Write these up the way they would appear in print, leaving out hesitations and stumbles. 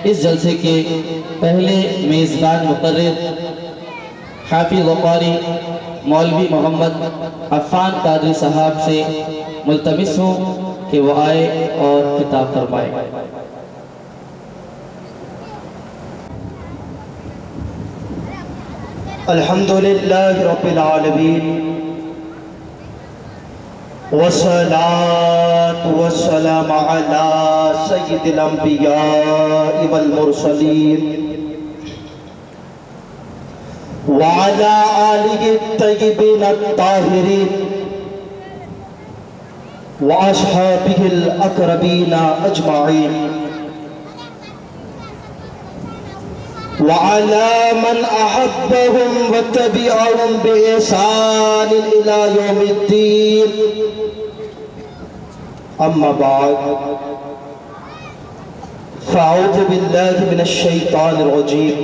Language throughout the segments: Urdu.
اس جلسے کے پہلے میزبان مقرر حافظ و قاری مولوی محمد عفان قادری صاحب سے ملتمس ہوں کہ وہ آئے اور خطاب فرمائے۔ الحمدللہ رب العالمین والصلاة والسلام على سید الانبیاء والمرسلین وعلى آلہ الطیبین الطاہرین واصحابہ الاقربین اجمعین وعلى من أحبهم واتبعهم بإحسان إلى يوم الدين أما بعد فأعوذ بالله من الشيطان الرجيم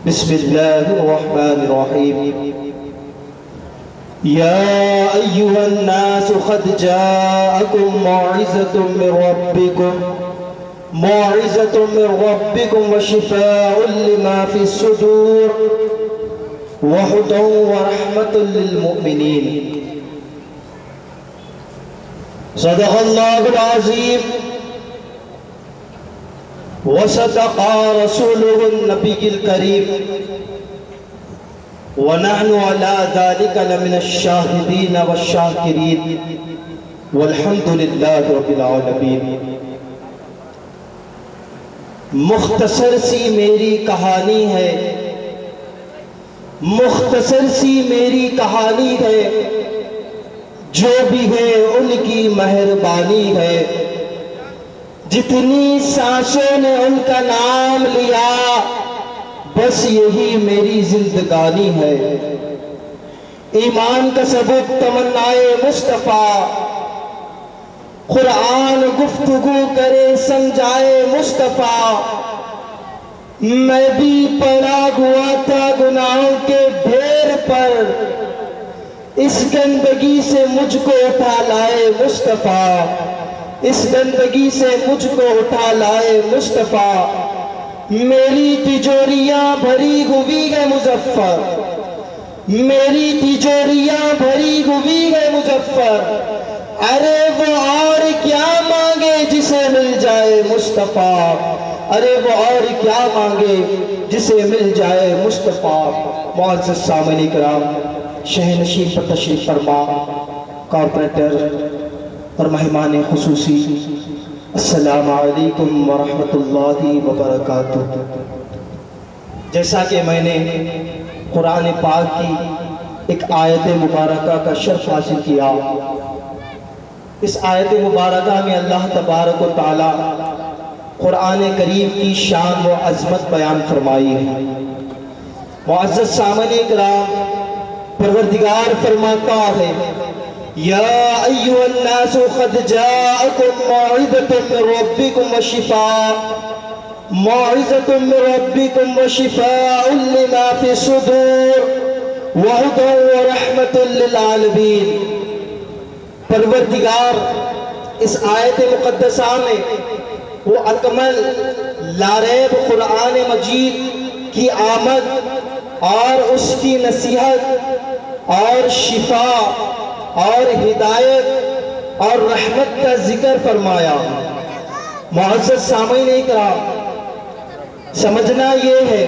بسم الله الرحمن الرحيم يا أيها الناس قد جاءكم موعظة من ربكم وشفاء لما في الصدور وهدى ورحمة للمؤمنين صدق الله العظيم وصدق رسوله النبي الكريم ونحن على ذلك لمن الشاهدين والشاكرين والحمد لله رب العالمين۔ مختصر سی میری کہانی ہے، مختصر سی میری کہانی ہے، جو بھی ہے ان کی مہربانی ہے، جتنی سانسوں نے ان کا نام لیا بس یہی میری زندگانی ہے۔ ایمان کا ثبوت تمنائے مصطفیٰ، قرآن گفتگو کرے سمجھائے مصطفیٰ، میں بھی پڑا ہوا تھا گناہوں کے ڈھیر پر، اس گندگی سے مجھ کو اٹھا لائے مصطفیٰ، اس گندگی سے مجھ کو اٹھا لائے مصطفیٰ، میری تجوریاں بھری ہوئی ہے مظفر، میری تجوریاں بھری ہوئی ہے مظفر، ارے وہ اور کیا مانگے جسے مل جائے مصطفیٰ، ارے وہ اور کیا مانگے جسے مل جائے مصطفیٰ۔ معزز سامعین کرام، شہنشین پر تشریف فرما کارپوریٹر اور مہمان خصوصی، السلام علیکم ورحمۃ اللہ وبرکاتہ۔ جیسا کہ میں نے قرآن پاک کی ایک آیت مبارکہ کا شرف حاصل کیا، اس آیت مبارکہ میں اللہ تبارک و تعالی قرآن کریم کی شان و عظمت بیان فرمائی ہے۔ معزز سامعین کرام، پروردگار فرماتا ہے یا ایھا الناس قد جاءکم موعظۃ من ربکم وشفاء، موعظۃ من ربکم وشفاء لما فی الصدور وہدی ورحمۃ للعالمین۔ پروردگار اس آیت مقدسہ میں وہ اکمل لاریب قرآن مجید کی آمد اور اس کی نصیحت اور شفا اور ہدایت اور رحمت کا ذکر فرمایا۔ معزز سامعین کرام، سمجھنا یہ ہے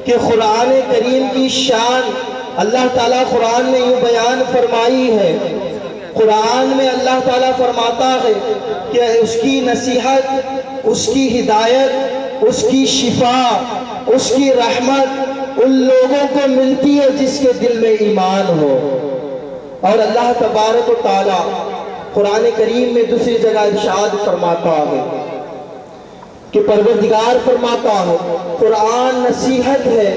کہ قرآن کریم کی شان اللہ تعالیٰ قرآن میں یوں بیان فرمائی ہے۔ قرآن میں اللہ تعالیٰ فرماتا ہے کہ اس کی نصیحت، اس کی ہدایت، اس کی شفا، اس کی رحمت ان لوگوں کو ملتی ہے جس کے دل میں ایمان ہو۔ اور اللہ تبارک و تعالیٰ قرآن کریم میں دوسری جگہ ارشاد فرماتا ہے کہ پروردگار فرماتا ہے قرآن نصیحت ہے،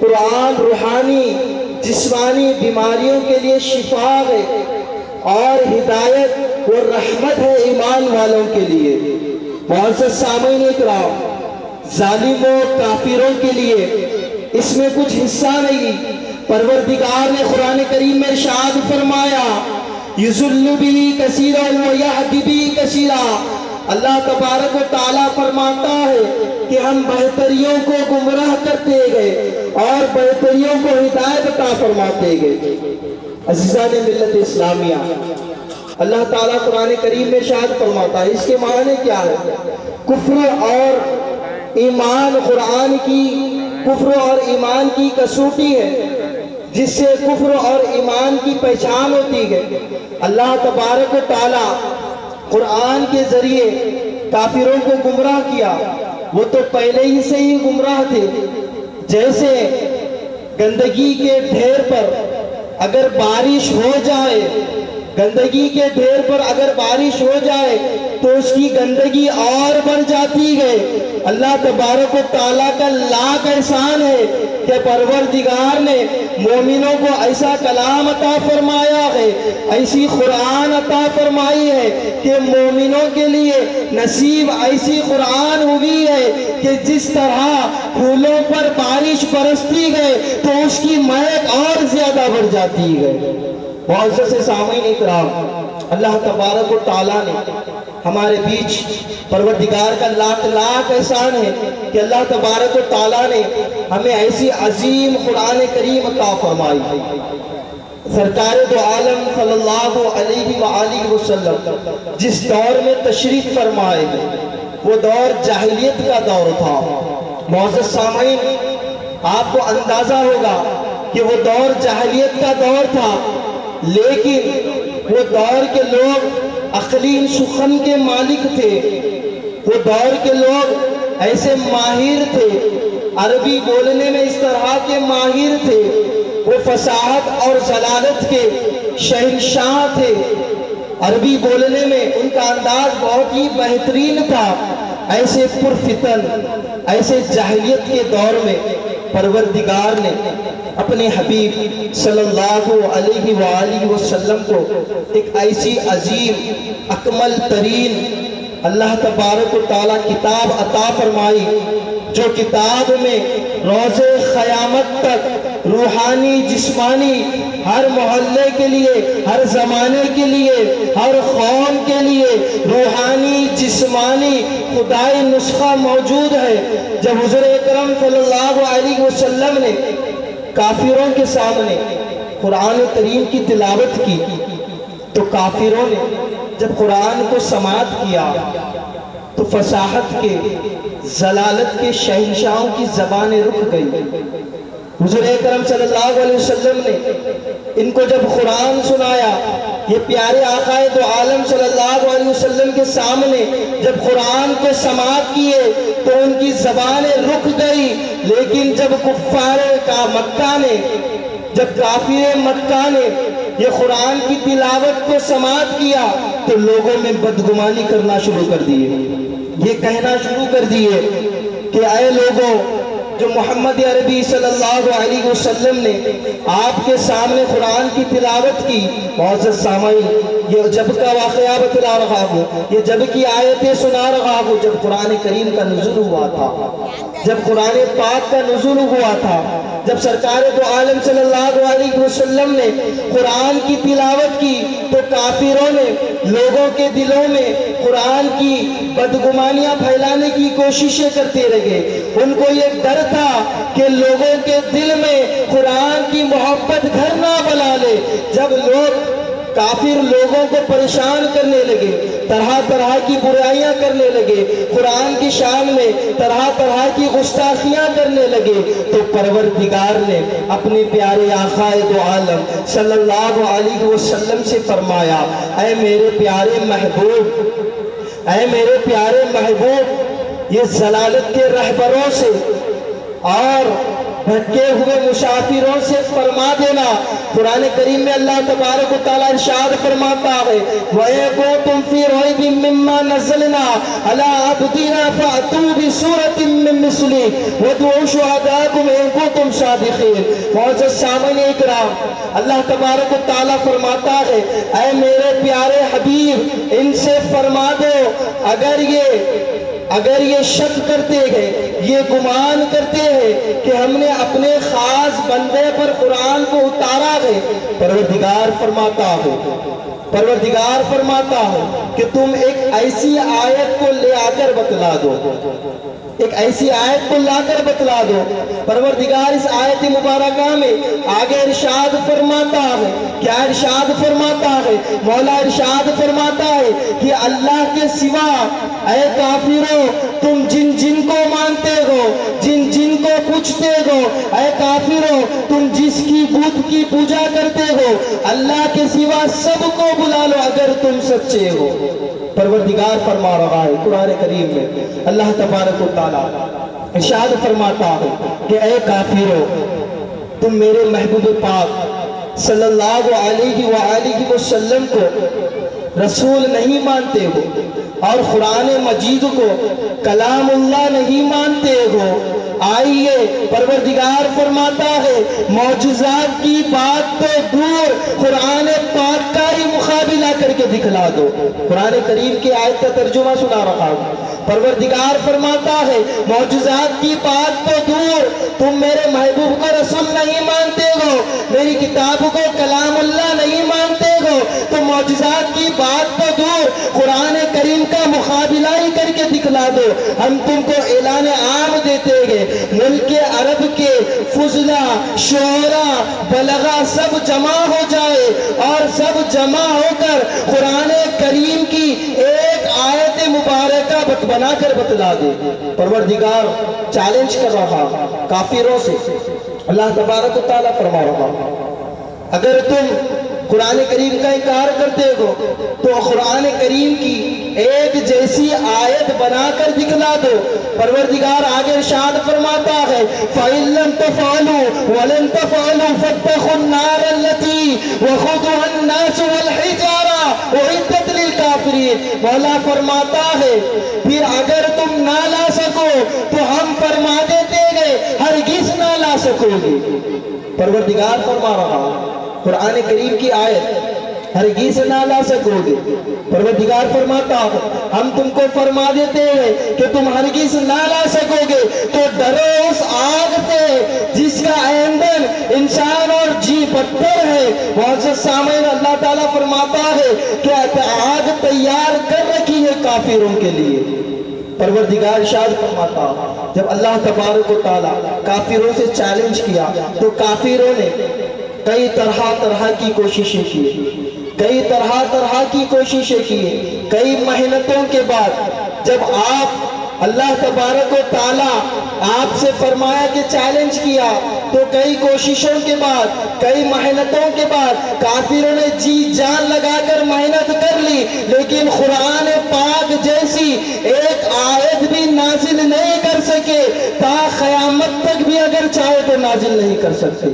قرآن روحانی جسمانی بیماریوں کے لیے شفا ہے اور ہدایت و رحمت ہے ایمان والوں کے لیے۔ معزز سامعین اکرام، ظالموں کافروں کے لیے اس میں کچھ حصہ نہیں۔ پروردگار نے قرآن کریم میں ارشاد فرمایا یُضِلُّ بِهِ كَثِيرًا وَيَهْدِي بِهِ كَثِيرًا، اللہ تبارک و تعالیٰ فرماتا ہے کہ ہم بہتریوں کو گمراہ کرتے گئے اور بہتریوں کو ہدایت عطا فرماتے گئے۔ عزیزان ملت اسلامیہ، اللہ تعالیٰ قرآن کریم میں ارشاد فرماتا ہے، اس کے معنی کیا ہے؟ کفر اور ایمان کفر اور ایمان کی کسوٹی ہے، جس سے کفر اور ایمان کی پہچان ہوتی ہے۔ اللہ تبارک و تعالیٰ قرآن کے ذریعے کافروں کو گمراہ کیا، وہ تو پہلے ہی سے ہی گمراہ تھے۔ جیسے گندگی کے ڈھیر پر اگر بارش ہو جائے، گندگی کے ڈھیر پر اگر بارش ہو جائے تو اس کی گندگی اور بڑھ جاتی ہے۔ اللہ تبارک و تعالیٰ کا لاکھ احسان ہے کہ پروردگار نے مومنوں کو ایسا کلام عطا فرمایا ہے، ایسی قرآن عطا فرمائی ہے کہ مومنوں کے لیے نصیب ایسی قرآن ہوئی ہے کہ جس طرح پھولوں پر بارش برستی ہے تو اس کی مہک اور زیادہ بڑھ جاتی ہے۔ معزز سامعین اکرام، اللہ تبارک و تعالیٰ نے ہمارے بیچ، پروردگار کا لاکھ لاکھ احسان ہے کہ اللہ تبارک و تعالیٰ نے ہمیں ایسی عظیم قرآن کریم عطا فرمائی۔ سرکار دو عالم صلی اللہ علیہ وآلہ وسلم جس دور میں تشریف فرمائے وہ دور جاہلیت کا دور تھا۔ معزز سامعین، آپ کو اندازہ ہوگا کہ وہ دور جاہلیت کا دور تھا، لیکن وہ دور کے لوگ عقلی سخن کے مالک تھے۔ وہ دور کے لوگ ایسے ماہر تھے، عربی بولنے میں اس طرح کے ماہر تھے، وہ فصاحت اور ضلالت کے شہنشاہ تھے۔ عربی بولنے میں ان کا انداز بہت ہی بہترین تھا۔ ایسے پرفتن، ایسے جاہلیت کے دور میں پروردگار نے اپنے حبیب صلی اللہ علیہ وآلہ وسلم کو ایک ایسی عظیم اکمل ترین اللہ تبارک و تعالیٰ کتاب عطا فرمائی، جو کتاب میں روز قیامت تک روحانی جسمانی ہر محلے کے لیے، ہر زمانے کے لیے، ہر قوم کے لیے روحانی جسمانی خدائی نسخہ موجود ہے۔ جب حضور اکرم صلی اللہ علیہ وسلم نے کافروں کے سامنے قرآن کریم کی تلاوت کی تو کافروں نے جب قرآن کو سماعت کیا تو فصاحت کے، ضلالت کے شہنشاہوں کی زبانیں رک گئی۔ حضور اکرم صلی اللہ علیہ وسلم نے ان کو جب قرآن سنایا، یہ پیارے آقا دو عالم صلی اللہ علیہ وسلم کے سامنے جب قرآن کو سماعت کیے تو ان کی زبانیں رک گئی۔ لیکن جب کفار مکہ نے، جب کافر مکہ نے یہ قرآن کی تلاوت کو سماعت کیا تو لوگوں میں بدگمانی کرنا شروع کر دیے، یہ کہنا شروع کر دیے کہ اے لوگوں، جو محمد عربی صلی اللہ علیہ وسلم نے آپ کے سامنے قرآن کی تلاوت کی، معزز سامعین، یہ جب کا واقعہ بتلا رہا ہوں، یہ جب کی آیتیں سنا رہا ہوں جب قرآن کریم کا نزول ہوا تھا، جب قرآن پاک کا نزول ہوا تھا، جب سرکار دو عالم صلی اللہ علیہ وسلم نے قرآن کی تلاوت کی تو کافروں نے لوگوں کے دلوں میں قرآن کی بدگمانیاں پھیلانے کی کوششیں کرتے رہے۔ ان کو یہ ڈر تھا کہ لوگوں کے دل میں قرآن کی محبت گھر نہ بنا لے۔ جب لوگ کافر لوگوں کو پریشان کرنے لگے، طرح طرح کی برائیاں کرنے لگے، قرآن کی شان میں طرح طرح کی گستاخیاں کرنے لگے، تو پروردگار نے اپنے پیارے آقا دو عالم صلی اللہ علیہ وسلم سے فرمایا، اے میرے پیارے محبوب، اے میرے پیارے محبوب، یہ ضلالت کے رہبروں سے اور بھٹکے ہوئے مسافروں سے فرما دینا۔ قرآن کریم میں اللہ تبارک و تعالیٰ ارشاد فرماتا ہے، وَإِن كُنتُمْ فِي رَيْبٍ مِّمَّا نَزَّلْنَا عَلَىٰ عَبْدِنَا فَأْتُوا بِسُورَةٍ مِّن مِّثْلِهِ وَادْعُوا شُهَدَاءَكُمْ إِن كُنتُمْ صَادِقِينَ۔ معزز سامعین اکرام، اللہ تبارک و تعالیٰ فرماتا ہے، اے میرے پیارے حبیب، ان سے فرما دو اگر یہ شک کرتے ہیں، یہ گمان کرتے ہیں کہ ہم نے اپنے خاص بندے پر قرآن کو اتارا ہے، پروردگار فرماتا ہے پروردگار فرماتا ہے کہ تم ایک ایسی آیت کو لے آ کر بتلا دو، ایک ایسی آیت کو لا کر بتلا دو۔ پروردگار اس آیت مبارکہ میں آگے ارشاد فرماتا ہے، کیا ارشاد فرماتا ہے؟ مولا ارشاد فرماتا ہے کہ اللہ کے سوا اے کافروں تم جن جن کو مانتے ہو، جن جن کو پوجتے ہو، اے کافروں تم جس کی بت کی پوجا کرتے ہو، اللہ کے سوا سب کو بلا لو اگر تم سچے ہو۔ پروردگار فرما رہا ہے قرآن کریم میں، اللہ تبارک و تعالیٰ ارشاد فرماتا ہے کہ اے کافروں تم میرے محبوب پاک صلی اللہ علیہ وآلہ وسلم کو رسول نہیں مانتے ہو اور قرآن مجید کو کلام اللہ نہیں مانتے ہو، آئیے پروردگار فرماتا ہے معجزات کی بات تو دور، قرآن پاک کا ہی مقابلہ کر کے دکھلا دو۔ قرآن کریم کی آیت کا ترجمہ سنا رہا ہوں۔ پروردگار فرماتا ہے معجزات کی بات تو دور، تم میرے محبوب کو رسول نہیں مانتے ہو، میری کتاب کو کلام اللہ نہیں مانتے ہو، تو معجزات کی بات تو دور، قرآن کریم کا مقابلہ ہی کر کے دکھلا دو۔ ہم تم کو اعلان عام دیتے گے، ملک عرب کے فضلاء، شعراء، بلغا سب جمع ہو جائے اور سب جمع ہو کر قرآن کریم کی ایک آیت مبارکہ بنا کر بتلا دے۔ پروردگار چیلنج کر رہا کافروں سے، اللہ تبارک و تعالیٰ فرما رہا اگر تم قرآن کریم کا انکار کرتے ہو تو قرآن کریم کی ایک جیسی آیت بنا کر دکھلا دو۔ پروردگار آگے ارشاد فرماتا ہے فَإِن لَمْ تَفْعَلُوا وَلَن تَفْعَلُوا فَاتَّقُوا النَّارَ الَّتِي وَقُودُهَا النَّاسُ وَالْحِجَارَةُ أُعِدَّتْ لِلْكَافِرِينَ۔ مولا فرماتا ہے پھر اگر تم نہ لا سکو تو ہم فرما دیتے گے ہرگز نہ لا سکو گے۔ پروردگار فرما رہا قرآن کریم کی آیت ہرگز نہ لا سکو گے۔ پروردگار فرماتا ہے ہم تم کو فرما دیتے ہیں کہ تم ہرگز نہ لا سکو گے، تو ڈرو اس آگ سے جس کا ایندھن انسان اور جی پتھر ہے۔ معزز سامعین اللہ تعالیٰ فرماتا ہے کہ آگ تیار کر رکھی ہے کافروں کے لیے۔ پروردگار ارشاد فرماتا جب اللہ تبارک و تعالیٰ کافروں سے چیلنج کیا تو کافروں نے کئی طرح کی کوششیں کی، کئی طرح کی کوششیں کی، کئی محنتوں کے بعد جب آپ اللہ تبارک و تعالیٰ آپ سے فرمایا کہ چیلنج کیا تو کئی کوششوں کے بعد، کئی محنتوں کے بعد کافروں نے جی جان لگا کر محنت کر لی، لیکن قرآن پاک جیسی ایک آیت بھی نازل نہیں کر سکے، تا قیامت تک بھی اگر چاہے تو نازل نہیں کر سکتے۔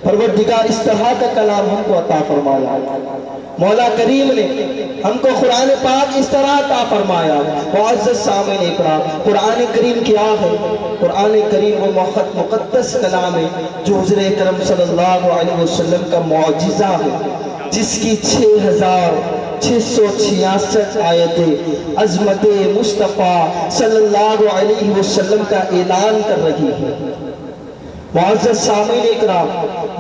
پروردگار اس طرح کا کلام ہم کو عطا فرمایا، مولا کریم نے ہم کو قرآن پاک اس طرح عطا فرمایا۔ معزز سامعین اکرام، قرآن کریم کیا ہے؟ قرآن کریم وہ مقدس کلام ہے جو حضور اکرم صلی اللہ علیہ وسلم کا معجزہ ہے، جس کی 6666 آیتیں عظمت مصطفیٰ صلی اللہ علیہ وسلم کا اعلان کر رہی ہے۔ معزز سامعین اکرام،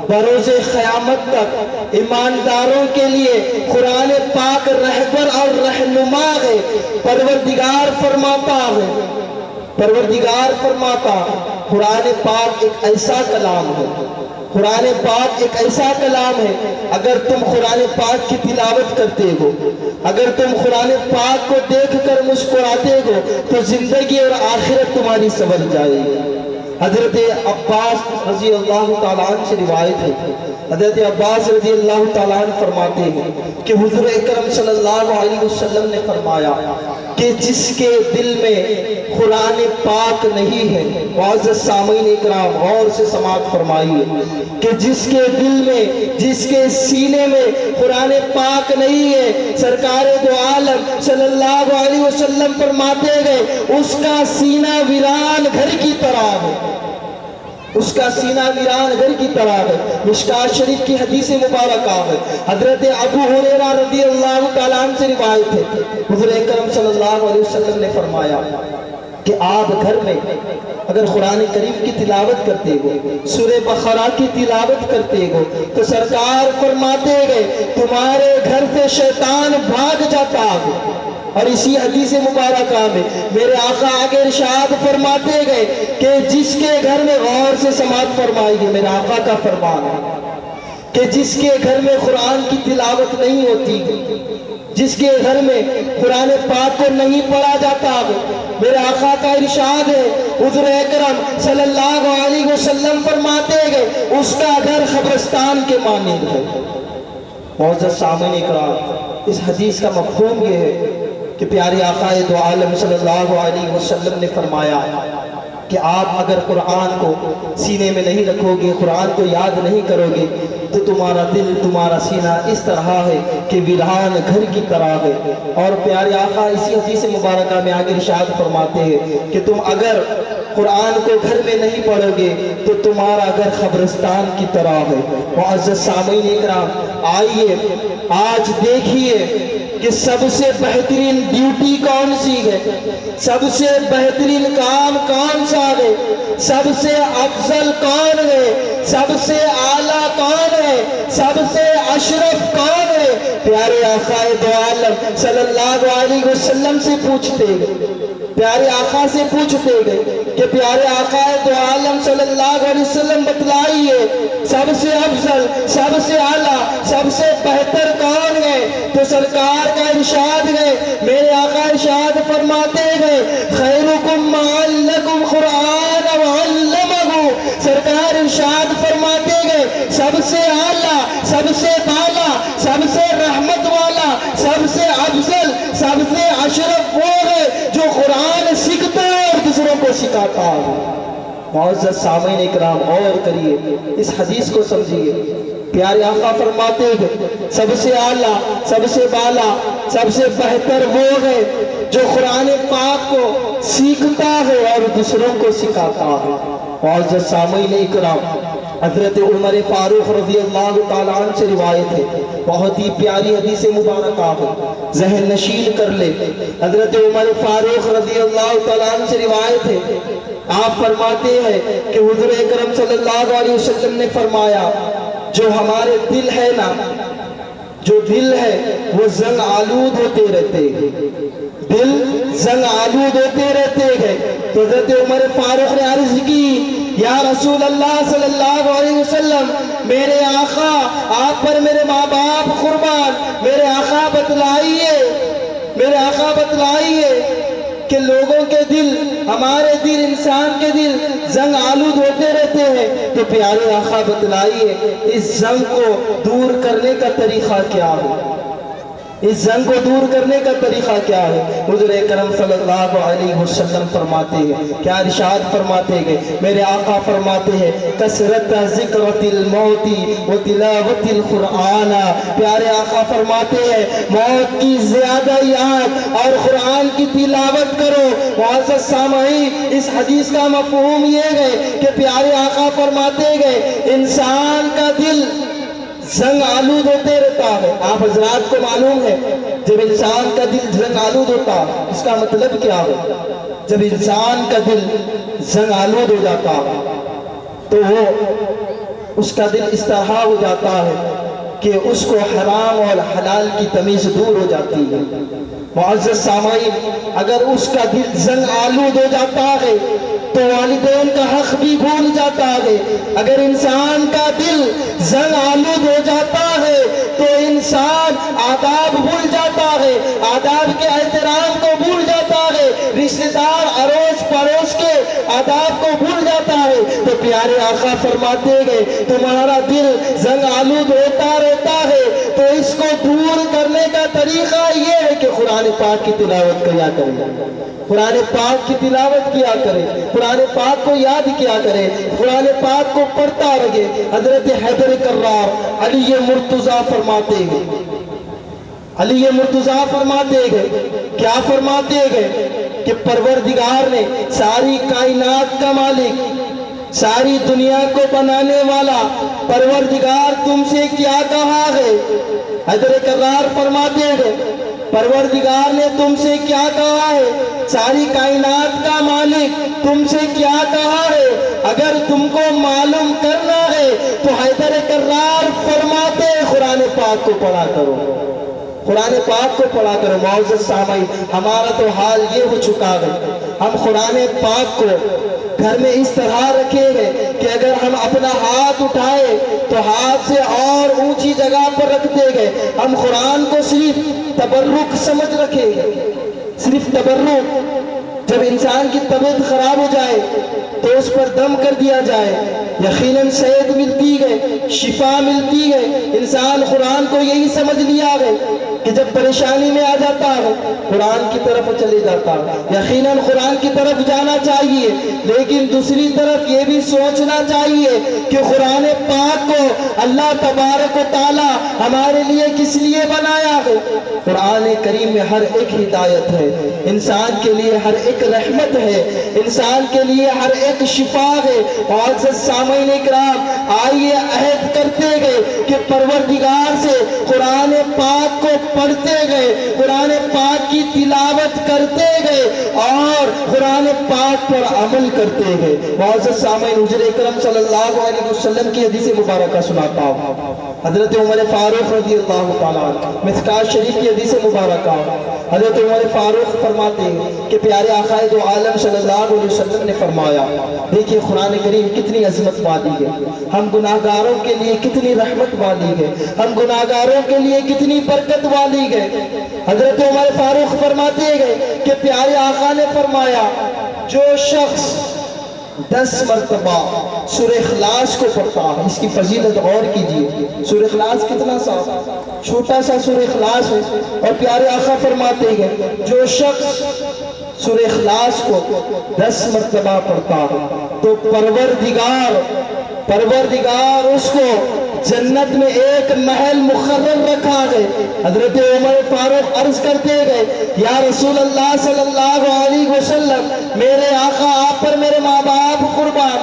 بروز قیامت تک ایمانداروں کے لیے قرآن پاک رہبر اور رہنما ہے۔ پروردگار فرماتا قرآن پاک ایک ایسا کلام ہے، قرآن پاک ایک ایسا کلام ہے اگر تم قرآن پاک کی تلاوت کرتے ہو، اگر تم قرآن پاک کو دیکھ کر مسکراتے ہو تو زندگی اور آخرت تمہاری سنور جائے گی۔ حضرت عباس رضی اللہ تعالیٰ عنہ سے روایت ہے، حضرت عباس رضی اللہ تعالیٰ عنہ فرماتے ہیں کہ حضور اکرم صلی اللہ علیہ وسلم نے فرمایا کہ جس کے دل میں قرآن پاک نہیں ہے، معزز سامعین اکرام غور سے سماعت فرمائیے، کہ جس کے دل میں، جس کے سینے میں قرآن پاک نہیں ہے، سرکار دو عالم صلی اللہ علیہ وسلم فرماتے گئے اس کا سینہ ویران گھر کی طرح ہے، اس کا سینہ ویران گھر کی طرح ہے۔ مشکات شریف کی حدیث مبارکہ ہے، حضرت ابو ہریرہ رضی اللہ تعالیٰ عنہ سے روایت ہے، حضور اکرم صلی اللہ علیہ وسلم نے فرمایا کہ آپ گھر میں اگر قرآن کریم کی تلاوت کرتے ہو، سورہ بقرہ کی تلاوت کرتے ہو، تو سرکار فرماتے گئے تمہارے گھر سے شیطان بھاگ جاتا ہے۔ اور اسی حدیث مبارکہ میں میرے آقا آگے ارشاد فرماتے گئے کہ جس کے گھر میں، غور سے سماعت فرمائیے، میرے آقا کا فرمان ہے کہ جس کے گھر میں قرآن کی تلاوت نہیں ہوتی، جس کے گھر میں قرآن پاک کو نہیں پڑھا جاتا، میرے آقا کا ارشاد ہے، حضور اکرم صلی اللہ علیہ وسلم فرماتے گئے اس کا گھر قبرستان کے مانند ہے۔ معزز سامعین اکرام، اس حدیث کا مفہوم یہ ہے کہ پیارے آقا دو عالم صلی اللہ علیہ وسلم نے فرمایا کہ آپ اگر قرآن کو سینے میں نہیں رکھو گے، قرآن کو یاد نہیں کرو گے، تو تمہارا دل، تمہارا سینہ اس طرح ہے کہ ویران گھر کی طرح ہے۔ اور پیارے آقا اسی حدیث مبارکہ میں آگے ارشاد فرماتے ہیں کہ تم اگر قرآن کو گھر میں نہیں پڑھو گے تو تمہارا گھر قبرستان کی طرح ہے۔ معزز سامعین اکرام، آئیے آج دیکھیے کہ سب سے بہترین ڈیوٹی کون سی ہے، سب سے بہترین کام کون سا ہے، سب سے افضل کون ہے، سب سے اعلیٰ کون ہے، سب سے اشرف کون ہے؟ پیارے آقا دو عالم صلی اللہ علیہ وسلم سے پوچھتے گئے، پیارے آقا سے پوچھتے گئے کہ پیارے آقا دو عالم صلی اللہ علیہ وسلم بتلائیے سب سے افضل، سب سے اعلیٰ، سب سے بہتر کون ہے؟ تو سرکار کا ارشاد ہے، میرے آقا ارشاد فرماتے گئے خیرکم من علمکم قرآن وعلمہ۔ سرکار ارشاد فرماتے گئے سب سے اعلیٰ، سب سے بالا، سب سے رحمت والا، سب سے افضل، سب سے اشرف وہ ہے جو قرآن سیکھتا ہے اور دوسروں کو سکھاتا ہے۔ معزز سامعین اکرام، غور کریے، اس حدیث کو سمجھیے۔ پیارے آقا فرماتے ہیں سب سے اعلیٰ، سب سے بالا، سب سے بہتر وہ ہے جو قرآن پاک کو سیکھتا ہے اور دوسروں کو سکھاتا ہے۔ معزز سامعین اکرام، حضرت عمر فاروق رضی اللہ تعالیٰ عنہ سے روایت ہے، بہت ہی پیاری حدیث مبارکہ ہے، ذہن نشین کر لے۔ حضرت عمر فاروق رضی اللہ تعالیٰ عنہ سے روایت ہے، آپ فرماتے ہیں کہ حضور اکرم صلی اللہ علیہ وسلم نے فرمایا جو ہمارے دل ہے نا، جو دل ہے وہ زنگ آلود ہوتے رہتے ہیں، دل زنگ آلود ہوتے رہتے ہیں۔ تو حضرت عمر فاروق نے عرض کی یا رسول اللہ صلی اللہ علیہ وسلم، میرے آقا آپ پر میرے ماں باپ قربان، میرے آقا بتلائیے، میرے آقا بتلائیے کہ لوگوں کے دل، ہمارے دل، انسان کے دل زنگ آلود ہوتے رہتے ہیں، تو پیارے آقا بتلائیے اس زنگ کو دور کرنے کا طریقہ کیا ہے، اس زنگ کو دور کرنے کا طریقہ کیا ہے؟ حضور اکرم صلی اللہ علیہ وسلم فرماتے ہیں، کیا ارشاد فرماتے ہیں؟ میرے آقا فرماتے ہیں کثرت ذکرت الموت و تلاوت القرآن۔ پیارے آقا فرماتے ہیں موت کی زیادہ یاد اور قرآن کی تلاوت کرو۔ معزز سامعین، اس حدیث کا مفہوم یہ ہے کہ پیارے آقا فرماتے گئے انسان کا دل زنگ آلود ہوتے رہتا ہے۔ آپ حضرات کو معلوم ہے جب انسان کا دل زنگ آلود ہوتا ہے اس کا مطلب کیا ہے؟ جب انسان کا دل زنگ آلود ہو جاتا ہے تو وہ اس کا دل اس طرح ہو جاتا ہے کہ اس کو حرام اور حلال کی تمیز دور ہو جاتی ہے۔ معزز سامعین، اگر اس کا دل زنگ آلود ہو جاتا ہے تو والدین کا حق بھی بھول جاتا ہے۔ اگر انسان کا دل زنگ آلود ہو جاتا ہے تو انسان آداب بھول جاتا ہے، آداب کے احترام کو بھول جاتا ہے، رشتہ دار اڑوس پڑوس کے آداب کو بھول جاتا ہے۔ تو پیارے آقا فرماتے گئے تمہارا دل زنگ آلود ہوتا رہتا ہے تو اس کو دور کرنے کا طریقہ یہ ہے کہ قرآن پاک کی تلاوت کیا کریں، قرآن پاک کی تلاوت کیا کرے، قرآن پاک کو یاد کیا کرے، قرآن پاک کو پڑھتا رہے۔ حضرت حیدر کرار علی مرتضیٰ فرماتے ہیں، علی مرتضیٰ فرماتے ہیں، کیا فرماتے ہیں کہ پروردگار نے ساری کائنات کا مالک، ساری دنیا کو بنانے والا پروردگار تم سے کیا کہا ہے؟ حیدر کرار فرماتے ہیں پروردگار نے تم سے کیا کہا ہے؟ ساری کائنات کا مالک تم سے کیا کہا ہے؟ اگر تم کو معلوم کرنا ہے تو حیدر کرار فرماتے قرآن پاک کو پڑھا کرو، قرآن پاک کو پڑھا کرو۔ معزز سامعین، ہمارا تو حال یہ ہو چکا ہے، ہم قرآن پاک کو گھر میں اس طرح رکھے گے کہ اگر ہم اپنا ہاتھ اٹھائے تو ہاتھ سے اور اونچی جگہ پر رکھ دے گے۔ ہم قرآن کو صرف تبرک سمجھ رکھے گے، صرف تبرک۔ جب انسان کی طبیعت خراب ہو جائے تو اس پر دم کر دیا جائے، یقیناً صحت ملتی ہے، شفا ملتی ہے۔ انسان قرآن کو یہی سمجھ لیا ہے کہ جب پریشانی میں آ جاتا ہے قرآن کی طرف چلے جاتا ہے۔ یقیناً قرآن کی طرف جانا چاہیے، لیکن دوسری طرف یہ بھی سوچنا چاہیے کہ قرآن پاک کو اللہ تبارک و تعالی ہمارے لیے کس لیے بنایا ہے۔ قرآن کریم میں ہر ایک ہدایت ہے، انسان کے لیے ہر ایک رحمت ہے، انسان کے لیے ہر ایک شفا ہے۔ معزز سامعین اکرام، آئیے عہد کرتے گئے کہ پروردگار سے قرآن پاک کو پڑھتے گئے، قرآن پاک کی تلاوت کرتے گئے اور قرآن پاک پر عمل کرتے گئے۔ معزز سامعین، حضور اکرم صلی اللہ علیہ وسلم کی حدیث مبارکہ سناتا ہوں۔ حضرت عمر فاروق رضی اللہ تعالیٰ عنہ، مشکوٰۃ شریف کی حدیث مبارکہ، حضرت عمر فاروق فرماتے ہیں کہ پیارے آقا دو عالم صلی اللہ علیہ وسلم نے فرمایا، دیکھیے قرآن کریم کتنی عظمت والی ہے، ہم گناہگاروں کے لیے کتنی رحمت والی ہے، ہم گناہگاروں کے لیے کتنی برکت والی ہے۔ حضرت عمر فاروق فرماتے گئے کہ پیارے آقا نے فرمایا، جو شخص 10 مرتبہ سورہ اخلاص کو پڑھتا ہے، اس کی فضیلت غور کیجئے، سورہ اخلاص کتنا سا چھوٹا سا سورہ اخلاص ہے، اور پیارے آقا فرماتے ہیں جو شخص سورہ اخلاص کو 10 مرتبہ پڑھتا ہے تو پروردگار اس کو جنت میں ایک محل مقرر رکھا گئے۔ حضرت عمر فاروق عرض کرتے گئے، یا رسول اللہ صلی اللہ علیہ وسلم، میرے آقا آپ پر میرے ماں باپ قربان،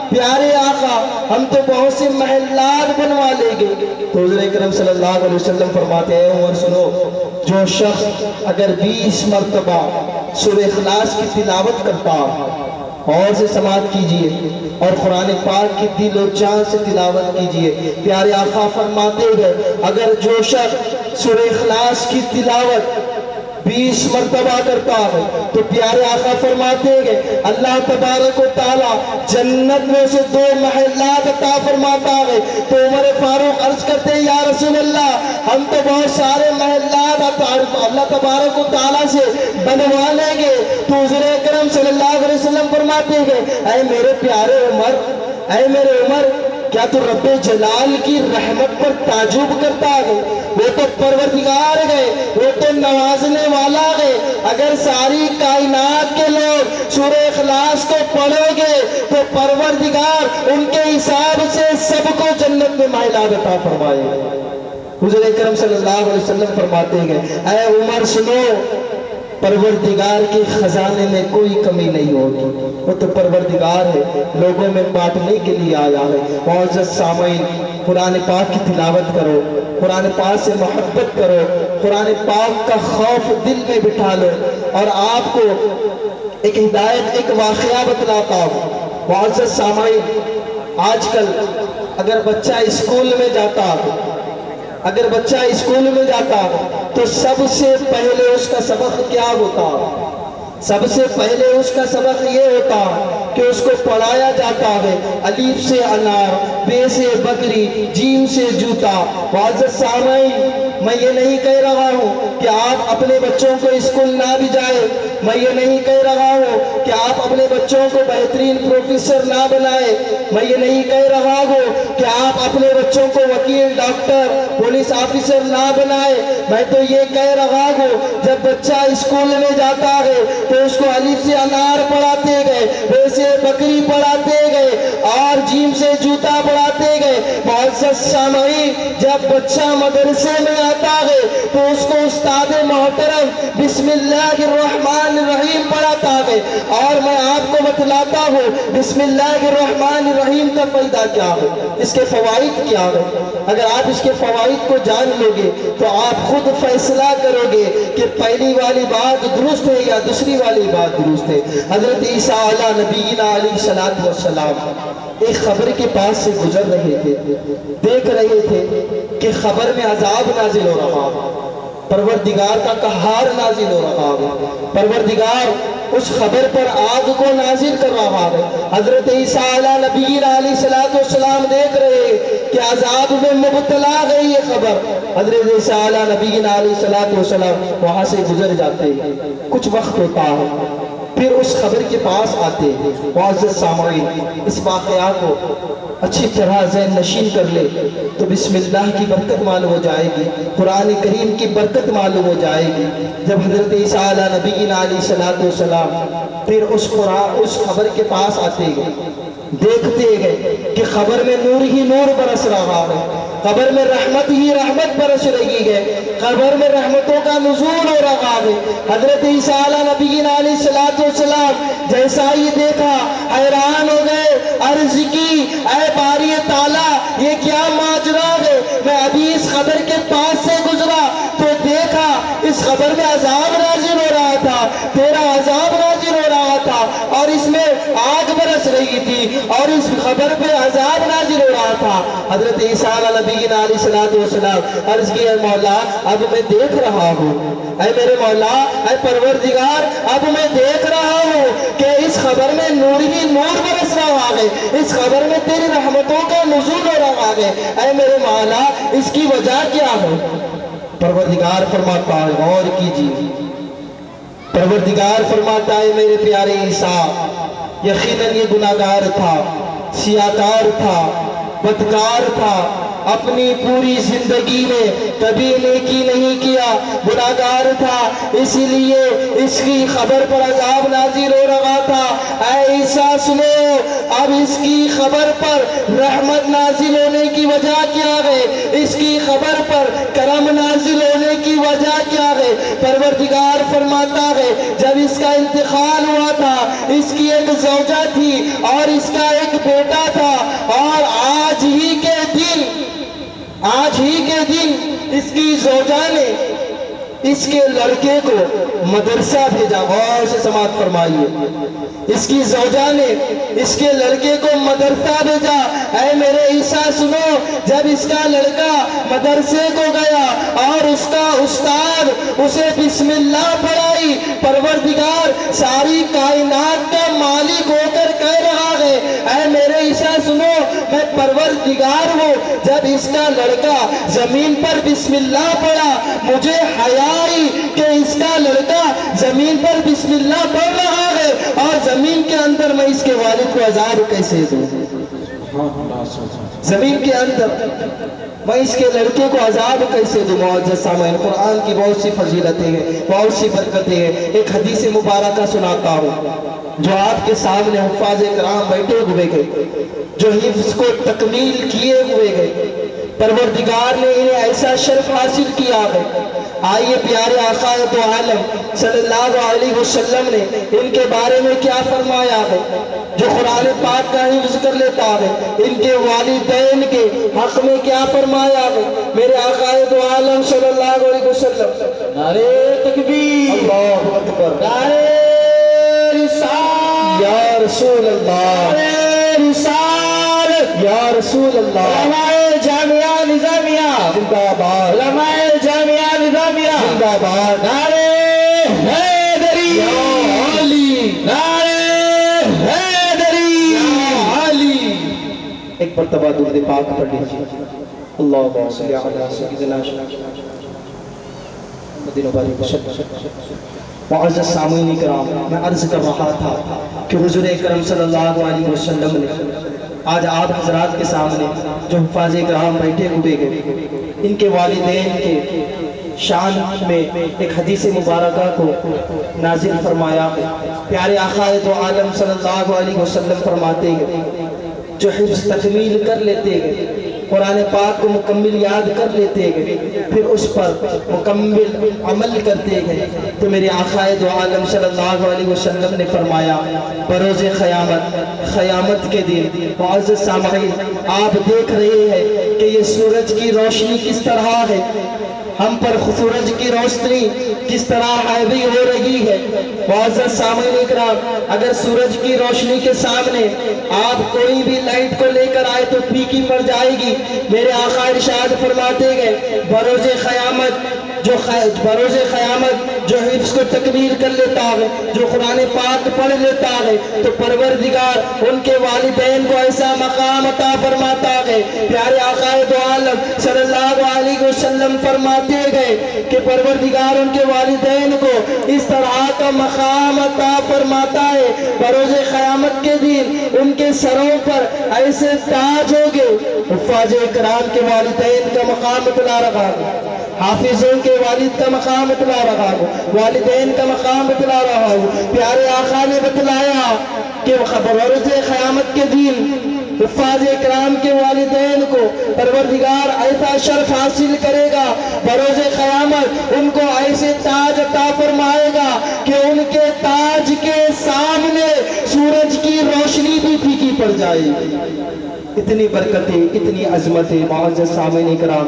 پیارے آقا ہم تو بہت سے محلات بنوا لیں گے۔ تو حضور اکرم صلی اللہ علیہ وسلم فرماتے ہیں، عمر سنو، جو شخص اگر 20 مرتبہ سورہ اخلاص کی تلاوت کرتا، اور سے سماعت کیجئے اور قرآن پاک کی دل و جان سے تلاوت کیجئے۔ پیارے آقا فرماتے ہیں اگر جو شخص سورہ اخلاص کی تلاوت 20 مرتبہ کرتا ہے تو پیارے آقا فرماتے ہیں اللہ تبارک و تعالی جنت میں سے 2 محلات عطا فرماتا ہے۔ تو عمر فاروق عرض کرتے ہیں، یا رسول اللہ ہم تو بہت سارے محلات اللہ تبارک و تعالی سے بنوا لیں گے۔ تو حضور اکرم صلی اللہ علیہ وسلم فرماتے ہیں، اے میرے پیارے عمر، اے میرے عمر، کیا تو رب جلال کی رحمت پر تعجب کرتا ہے؟ وہ تو پروردگار ہے، وہ تو نوازنے والا ہے۔ اگر ساری کائنات کے لوگ سورہ اخلاص کو پڑھیں گے تو پروردگار ان کے حساب سے سب کو جنت میں محلات عطا فرمائے۔ حضور اکرم صلی اللہ علیہ وسلم فرماتے ہیں، اے عمر سنو، پروردگار کے خزانے میں کوئی کمی نہیں ہوگی، وہ تو پروردگار ہے، لوگوں میں بانٹنے کے لیے آیا ہے۔ معزز سامعین، قرآن پاک کی تلاوت کرو، قرآن پاک سے محبت کرو، قرآن پاک کا خوف دل میں بٹھا لو۔ اور آپ کو ایک ہدایت، ایک واقعہ بتلاتا ہوں۔ معزز سامعین، آج کل اگر بچہ اسکول میں جاتا تو سب سے پہلے اس کا سبق کیا ہوتا؟ سب سے پہلے اس کا سبق یہ ہوتا کہ اس کو پڑھایا جاتا ہے الف سے انار، بے سے بکری، جیم سے جوتا۔ معزز سامعین، میں یہ نہیں کہہ رہا ہوں کہ آپ اپنے بچوں کو اسکول نہ بھی جائے، میں یہ نہیں کہہ رہا ہوں کہ آپ اپنے بچوں کو بہترین پروفیسر نہ بنائے، میں یہ نہیں کہہ رہا ہوں کہ آپ اپنے بچوں کو وکیل، ڈاکٹر، پولیس آفیسر نہ بنائے۔ میں تو یہ کہہ رہا ہوں جب بچہ اسکول میں جاتا ہے تو اس کو الف سے انار پڑھاتے گئے، بے سے بکری پڑھاتے گئے اور جیم سے جوتا پڑھاتے گئے۔ معزز سامعین، جب بچہ مدرسے میں آتا ہے تو اس کو استاد محترم بسم اللہ الرحمن الرحیم پڑھاتا ہے، اور میں آپ کو بتلاتا ہوں بسم اللہ الرحمن الرحیم کا فائدہ کیا ہے، اس کے فوائد کیا ہے۔ اگر آپ اس کے فوائد کو جان لو گے تو آپ خود فیصلہ کرو گے کہ پہلی والی بات درست ہے یا دوسری والی بات درست ہے۔ حضرت عیسیٰ علیہ نبینا علیہ السلام ایک خبر کے پاس سے گزر رہے تھے، دیکھ رہے تھے کہ خبر میں عذاب نازل ہو رہا ہے، پروردگار کا قہار نازل ہو رہا ہے، پروردگار اس خبر پر آگ کو نازل کر رہا ہے۔ حضرت عیسیٰ علیہ نبینا علیہ السلام دیکھ رہے کہ عذاب میں مبتلا ہے یہ خبر۔ حضرت عیسیٰ علیہ نبینا علیہ السلام وہاں سے گزر جاتے ہیں، کچھ وقت ہوتا ہے، پھر اس خبر کے پاس آتے ہیں۔ معزز سامعین، اس واقعہ کو اچھی طرح ذہن نشین کر لے تو بسم اللہ کی برکت معلوم ہو جائے گی، قرآن کریم کی برکت معلوم ہو جائے گی۔ جب حضرت عیسیٰ علیہ نبینا علیہ السلام پھر اس خبر کے پاس آتے گئے، دیکھتے گئے کہ خبر میں نور ہی نور برس رہا ہے، خبر میں رحمت ہی رحمت برس رہی ہے، خبر میں رحمتوں کا نزول ہو رہا ہے۔ حضرت عیسیٰ علیہ نبینا علیہ السلام جیسا ہی دیکھا حیران ہو گئے، عرض کی اے باری تعالیٰ یہ کیا ماجرا ہے، میں ابھی اس خبر کے پاس سے گزرا تو دیکھا اس خبر میں عذاب نازل ہو رہا تھا، تیرا عذاب نازل ہو رہا تھا، اور اس میں آگ برس رہی تھی اور اس خبر پہ عذاب نازل ہو رہا تھا۔ حضرت عیسیٰ علیہ نبینا علیہ السلام عرض کی اے مولا اب میں دیکھ رہا ہوں، اے میرے مولا اے پروردگار اب میں دیکھ رہا ہوں کہ اس خبر میں نور ہی نور برس رہا ہے، اس خبر میں تیری رحمتوں کا نزول ہو رہا ہے، اے میرے مولا اس کی وجہ کیا ہے؟ پروردگار فرماتا ہے غور کیجیے، پروردگار فرماتا ہے میرے پیارے عیسیٰ یقیناً یہ گناہگار تھا، سیاکار تھا، بدکار تھا، اپنی پوری زندگی میں کبھی نیکی نہیں کیا، گناہگار تھا، اسی لیے اس کی خبر پر عذاب نازل ہو رہا تھا۔ اے عیسیٰ سنو، اب اس کی خبر پر رحمت نازل ہونے کی وجہ کیا ہے، اس کی خبر پر کرم نازل ہونے کی وجہ کیا ہے؟ پروردگار فرماتا ہے جب اس کا انتقال ہوا تھا اس کی ایک زوجہ تھی اور اس کا ایک بیٹا تھا، اور آج ہی کے دن اس کی زوجہ نے اس کے لڑکے کو مدرسہ بھیجا، غور سے سماعت فرمائیے، اس کی زوجہ نے اس کے لڑکے کو مدرسہ بھیجا۔ اے میرے عیسیٰ سنو، جب اس کا لڑکا مدرسے کو گیا اور اس کا استاد اسے بسم اللہ پڑھائی، پروردگار ساری کائنات کا مالک ہو کر کہہ رہا ہے اے میرے عیسیٰ سنو میں پروردگار ہوں، جب اس کا لڑکا زمین پر بسم اللہ پڑھا مجھے حیا آئی کہ اس کا لڑکا زمین پر بسم اللہ پڑھ رہا ہے اور زمین کے اندر میں اس کے والد کو عذاب کیسے دوں، زمین کے اندر میں اس کے لڑکے کو عذاب کیسے دوں۔ معزز سامعین، قرآن کی بہت سی فضیلتیں ہیں، بہت سی برکتیں ہیں، ایک حدیث مبارکہ سناتا ہوں جو آپ کے سامنے حفاظ کرام بیٹھے ہوئے گئے، جو حفظ کو تکمیل کیے ہوئے گئے، پروردگار نے انہیں ایسا شرف حاصل کیا ہے۔ آئیے پیارے آقا دو عالم صلی اللہ علیہ وسلم نے ان کے بارے میں کیا فرمایا ہے، جو قرآن پاک کا حفظ کر لیتا ہے، ان کے والدین کے حق میں کیا فرمایا ہے۔ میرے آقا دو عالم صلی اللہ علیہ وسلم نعرہ تکبیر، اللہ اکبر، نعرہ رسالت یا رسول اللہ، نعرہ رسالت یا رسول اللہ، علماء جامعہ نظامیہ زندہ باد، علماء جامعہ نظامیہ زندہ باد، نعرہ حیدری یا علی، نعرہ حیدری یا علی۔ ایک مرتبہ درود پاک پڑھ لیجیے، اللہم صلی علی سیدنا مدینہ باری وسلم۔ معزز سامعین کرام، میں عرض کر رہا تھا کہ حضور اکرم صلی اللہ علیہ وسلم نے آج آپ حضرات کے سامنے جو حفاظ کرام بیٹھے ہوئے گئے، ان کے والدین کے شان میں ایک حدیث مبارکہ کو نازل فرمایا ہے۔ پیارے آقا دو عالم صلی اللہ علیہ وسلم فرماتے ہیں جو حفظ تکمیل کر لیتے ہیں قرآن پاک کو مکمل یاد کر لیتے گئے، پھر اس پر مکمل عمل کرتے گئے، تو میرے آقا دو عالم صلی اللہ علیہ وسلم نے فرمایا بروز قیامت کے دن معزز سامعین آپ دیکھ رہے ہیں کہ یہ سورج کی روشنی کس طرح ہے، ہم پر سورج کی روشنی کس طرح حاوی ہو رہی ہے۔ معزز سامعین اکرام، اگر سورج کی روشنی کے سامنے آپ کوئی بھی لائٹ کو لے کر آئے تو پھیکی پڑ جائے گی۔ میرے آقا ارشاد فرماتے گئے بروز قیامت جو حفظ کو تکمیل کر لیتا ہے، جو قرآن پاک پڑھ لیتا ہے، تو پروردگار ان کے والدین کو ایسا مقام عطا فرماتا ہے۔ پیارے آقا دو عالم صلی اللہ علیہ وسلم فرماتے گئے کہ پروردگار ان کے والدین کو اس طرح کا مقام عطا فرماتا ہے، بروز قیامت کے دن ان کے سروں پر ایسے تاج ہوگے۔ حفاظ اکرام کے والدین کا مقام اتلا رہا ہے، حافظوں کے والد کا مقام اتلا رہا ہو، والدین کا مقام اتلا رہا ہو۔ پیارے آقا نے بتلایا کہ بروز قیامت کے دن حفاظ اکرام کے والدین کو پروردگار ایسا شرف حاصل کرے گا، بروز قیامت ان کو ایسے تاج عطا فرمائے گا کہ ان کے تاج کے سامنے سورج کی روشنی بھی پھیکی پڑ جائے گی۔ اتنی برکتیں، اتنی عظمتیں معزز سامعین کرام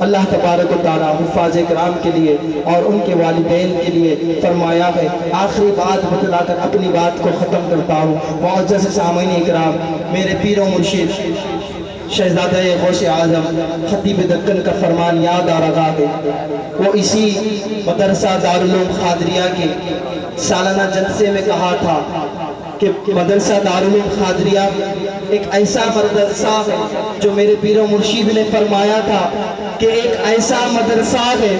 اللہ تبارک و تعالیٰ حفاظ کرام کے لیے اور ان کے والدین کے لیے فرمایا ہے۔ آخری بات بتلا کر اپنی بات کو ختم کرتا ہوں۔ معزز سامعین کرام، میرے پیر و مرشد شہزادہ غوث اعظم خطیب دکن کا فرمان یاد آ رہا ہے۔ وہ اسی مدرسہ دارالعلوم قادریہ کے سالانہ جلسے میں کہا تھا کہ مدرسہ دارالعلوم قادریہ ایک ایسا مدرسہ ہے جو میرے پیر و مرشید نے فرمایا تھا کہ ایک ایسا مدرسہ ہے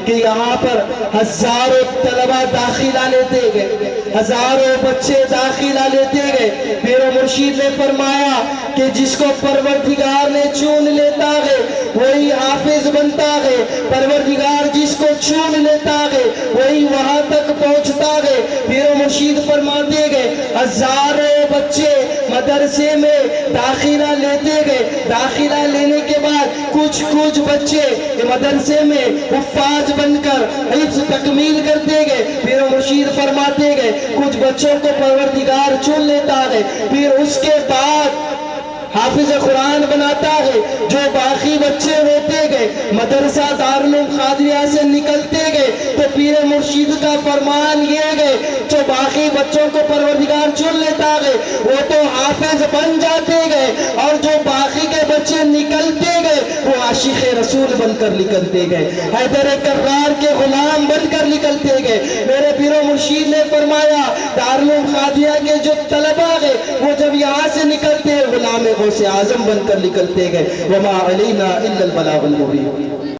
کہ یہاں پر ہزاروں طلبہ داخلہ لیتے گئے، ہزاروں بچے داخلہ لیتے گئے۔ پیر و مرشید نے فرمایا کہ جس کو پروردگار نے چون لیتا ہے وہی حافظ بنتا ہے، پروردگار جس کو چون لیتا ہے وہی وہاں تک پہنچتا ہے۔ پیر و مرشید فرماتے گئے ہزاروں بچے مدرسے میں داخلہ لیتے گئے، داخلہ لینے کے بعد کچھ بچے مدرسے میں حفاظ بن کر حفظ تکمیل کرتے گئے۔ پیر و مرشید فرماتے گئے کچھ بچوں کو پروردگار چن لیتا ہے، پھر اس کے بعد حافظ قرآن بناتا ہے۔ جو باقی بچے ہوتے گئے مدرسہ دارالعلوم قادریہ سے نکلتے گئے تو پیر مرشید کا فرمان یہ گئے جو باقی بچوں کو پروردگار چن لیتا ہے وہ تو حافظ بن جاتے گئے، اور جو باقی کے بچے نکلتے گئے وہ عاشق رسول بن کر نکلتے گئے، حیدر کرار کے غلام بن کر نکلتے گئے۔ میرے پیر و مرشید نے فرمایا دارالعلوم قادریہ کے جو طلبہ گئے وہ جب یہاں سے نکلتے غلام غوث اعظم بن کر نکلتے گئے۔ وما علینا الا البلاغ المبین۔